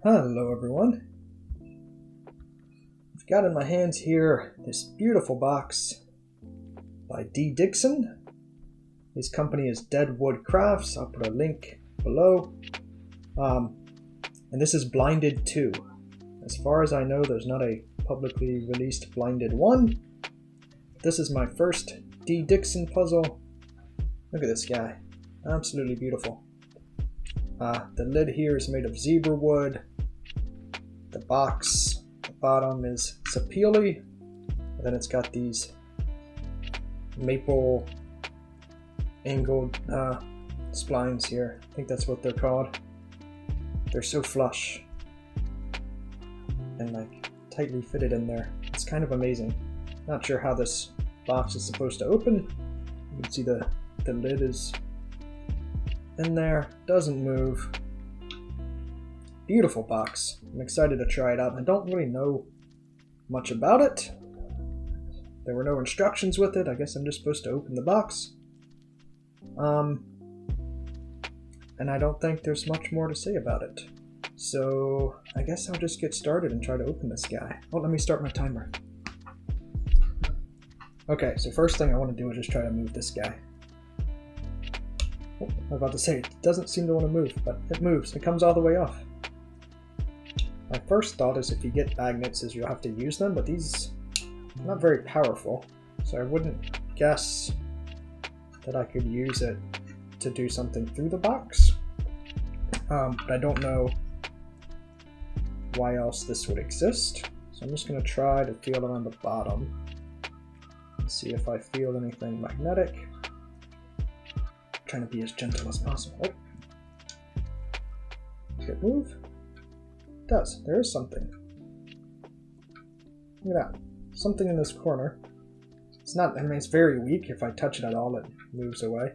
Hello everyone. I've got in my hands here this beautiful box by D. Dixon. His company is Deadwood Crafts. I'll put a link below. And this is Blinded 2. As far as I know, there's not a publicly released Blinded 1. This is my first D. Dixon puzzle. Look at this guy. Absolutely beautiful. The lid here is made of zebra wood. The box, the bottom is sapele. And then it's got these maple angled splines here. I think that's what they're called. They're so flush and like tightly fitted in there. It's kind of amazing. Not sure how this box is supposed to open. You can see the lid is in there, doesn't move. Beautiful box. I'm excited to try it out. I don't really know much about it. There were no instructions with it. I guess I'm just supposed to open the box. And I don't think there's much more to say about it. So I guess I'll just get started and try to open this guy. Oh, let me start my timer. Okay, so first thing I want to do is just try to move this guy. Oh, I'm about to say, it doesn't seem to want to move, but it moves. It comes all the way off. My first thought is if you get magnets is you'll have to use them, but these are not very powerful. So I wouldn't guess that I could use it to do something through the box. But I don't know why else this would exist. So I'm just going to try to feel around the bottom and see if I feel anything magnetic. Trying to be as gentle as possible. Oh. Does it move? It does. There is something. Look at that. Something in this corner. It's not, I mean, it's very weak. If I touch it at all, it moves away.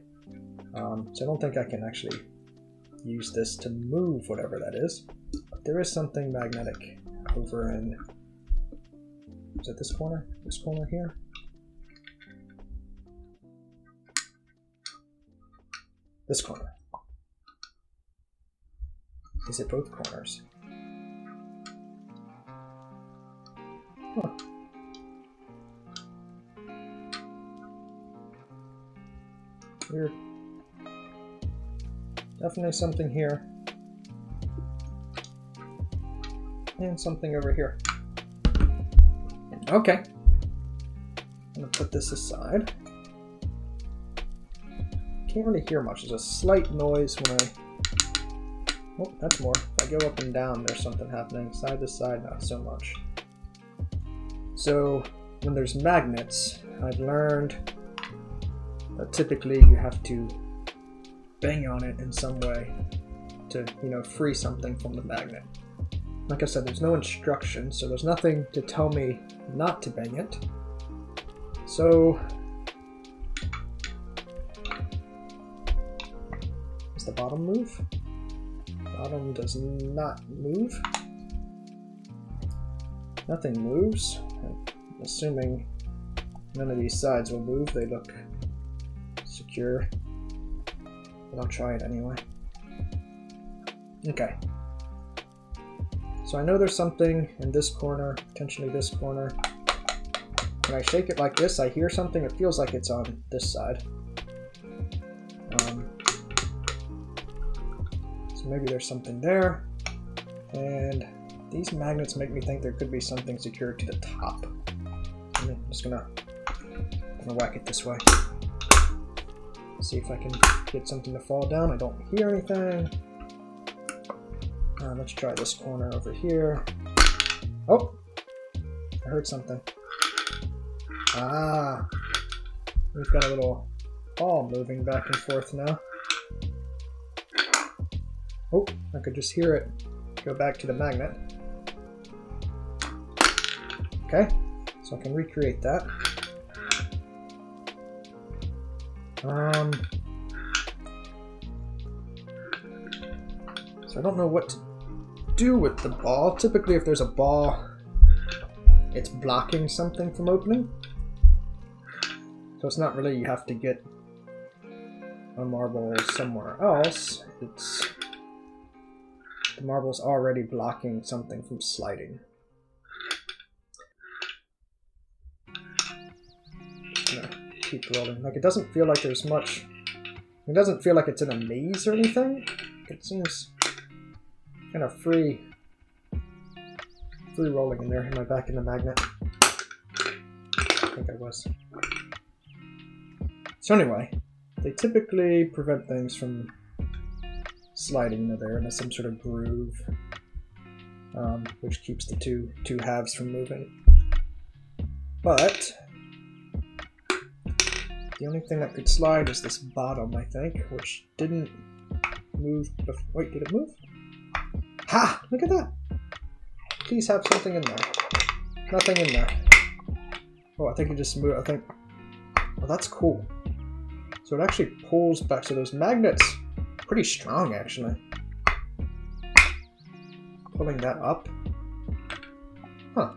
So I don't think I can actually use this to move whatever that is. But there is something magnetic over in, is it this corner? This corner here? This corner. Is it both corners? Huh. Weird. Definitely something here. And something over here. Okay. I'm gonna put this aside. Can't really hear much. There's a slight noise when I... Oh, that's more. If I go up and down, there's something happening. Side to side, not so much. So, when there's magnets, I've learned that typically you have to bang on it in some way to, free something from the magnet. Like I said, there's no instruction, so there's nothing to tell me not to bang it. So... Does the bottom move? Bottom does not move. Nothing moves. I'm assuming none of these sides will move. They look secure. But I'll try it anyway. Okay. So I know there's something in this corner, potentially this corner. When I shake it like this, I hear something. It feels like it's on this side. So maybe there's something there. And these magnets make me think there could be something secured to the top. I'm just gonna whack it this way. See if I can get something to fall down. I don't hear anything. Let's try this corner over here. Oh! I heard something. Ah! We've got a little ball moving back and forth now. Oh, I could just hear it go back to the magnet. Okay, so I can recreate that. So I don't know what to do with the ball. Typically if there's a ball, it's blocking something from opening. So it's not really you have to get a marble somewhere else. It's the marble's already blocking something from sliding. Just gonna keep rolling. Like, it doesn't feel like there's much. It doesn't feel like it's in a maze or anything. It seems kind of free rolling in there. Am I back in the magnet? I think I was. So anyway, they typically prevent things from sliding into there into some sort of groove, which keeps the two halves from moving. But the only thing that could slide is this bottom, I think, which didn't move. Wait, did it move? Ha! Look at that! Please have something in there. Nothing in there. Oh, I think it just moved. I think. Oh, that's cool. So it actually pulls back. So those magnets, pretty strong actually. Pulling that up. Huh.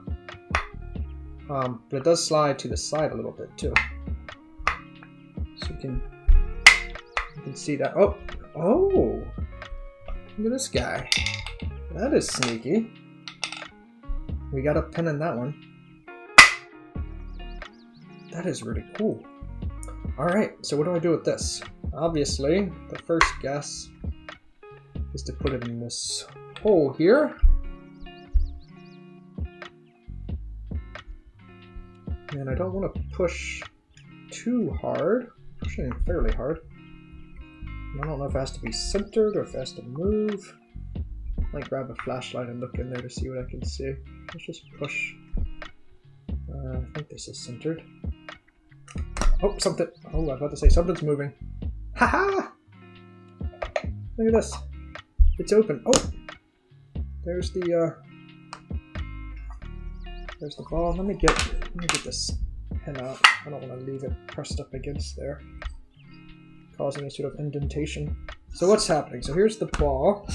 But it does slide to the side a little bit too. So you can see that. Oh! Oh! Look at this guy. That is sneaky. We got a pin in that one. That is really cool. Alright, so what do I do with this? Obviously, the first guess is to put it in this hole here. And I don't want to push too hard. Pushing fairly hard. I don't know if it has to be centered or if it has to move. I might grab a flashlight and look in there to see what I can see. Let's just push. I think this is centered. Oh, something. Oh, I was about to say something's moving. Haha! Look at this. It's open. Oh! There's the ball. Let me get this pin out. I don't want to leave it pressed up against there, causing a sort of indentation. So what's happening? So here's the ball.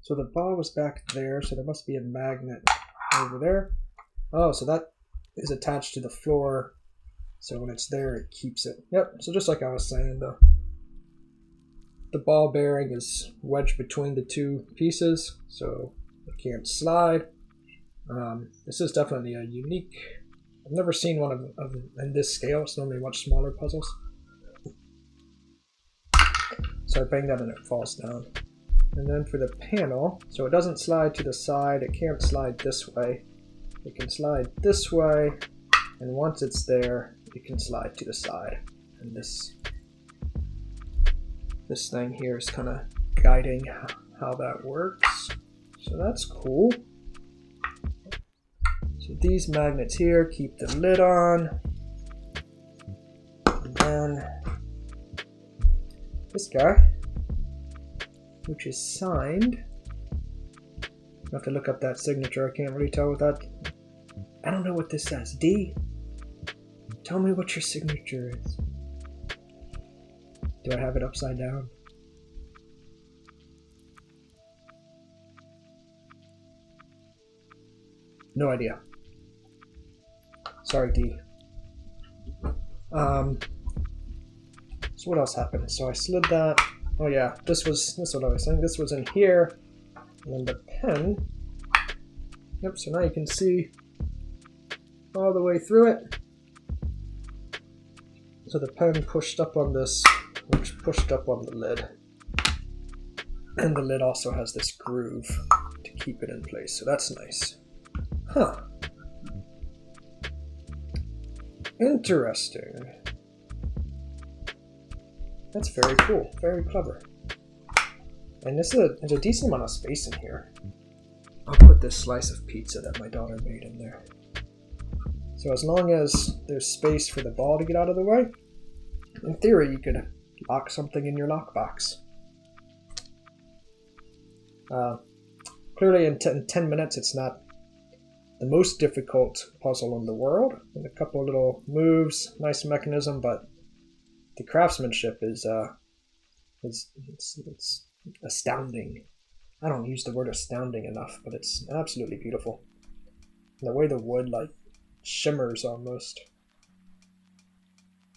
So the ball was back there, so there must be a magnet over there. Oh, so that is attached to the floor. So when it's there, it keeps it. Yep, so just like I was saying, the ball bearing is wedged between the two pieces, so it can't slide. This is definitely a unique. I've never seen one of in this scale. It's normally much smaller puzzles. So I bang that and it falls down. And then for the panel, so it doesn't slide to the side, it can't slide this way. It can slide this way, and once it's there, it can slide to the side. And this thing here is kind of guiding how that works. So that's cool. So these magnets here keep the lid on. And then this guy, which is signed. I have to look up that signature. I can't really tell what that. I don't know what this says. D? Tell me what your signature is. Do I have it upside down? No idea. Sorry, D. So what else happened? So I slid that. Oh yeah, this is what I was saying. This was in here, and then the pen. Yep. So now you can see all the way through it. So the pen pushed up on this, which pushed up on the lid, and the lid also has this groove to keep it in place. So that's nice. Huh. Interesting. That's very cool. Very clever. And there's a decent amount of space in here. I'll put this slice of pizza that my daughter made in there. So as long as there's space for the ball to get out of the way, in theory you could lock something in your lockbox. Clearly in 10 minutes it's not the most difficult puzzle in the world. And a couple little moves, nice mechanism, but the craftsmanship is it's astounding. I don't use the word astounding enough, but it's absolutely beautiful. And the way the wood like shimmers almost.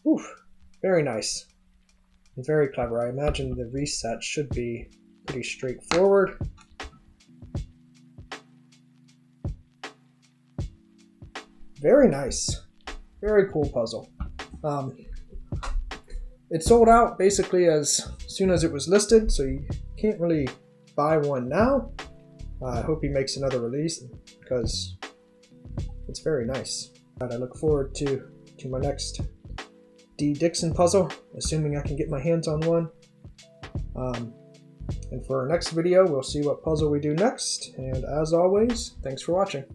Oof, very nice. And very clever. I imagine the reset should be pretty straightforward. Very nice. Very cool puzzle. It sold out basically as soon as it was listed, so you can't really buy one now. I hope he makes another release because it's very nice. And I look forward to my next D. Dixon puzzle, assuming I can get my hands on one. And for our next video, we'll see what puzzle we do next. And as always, thanks for watching.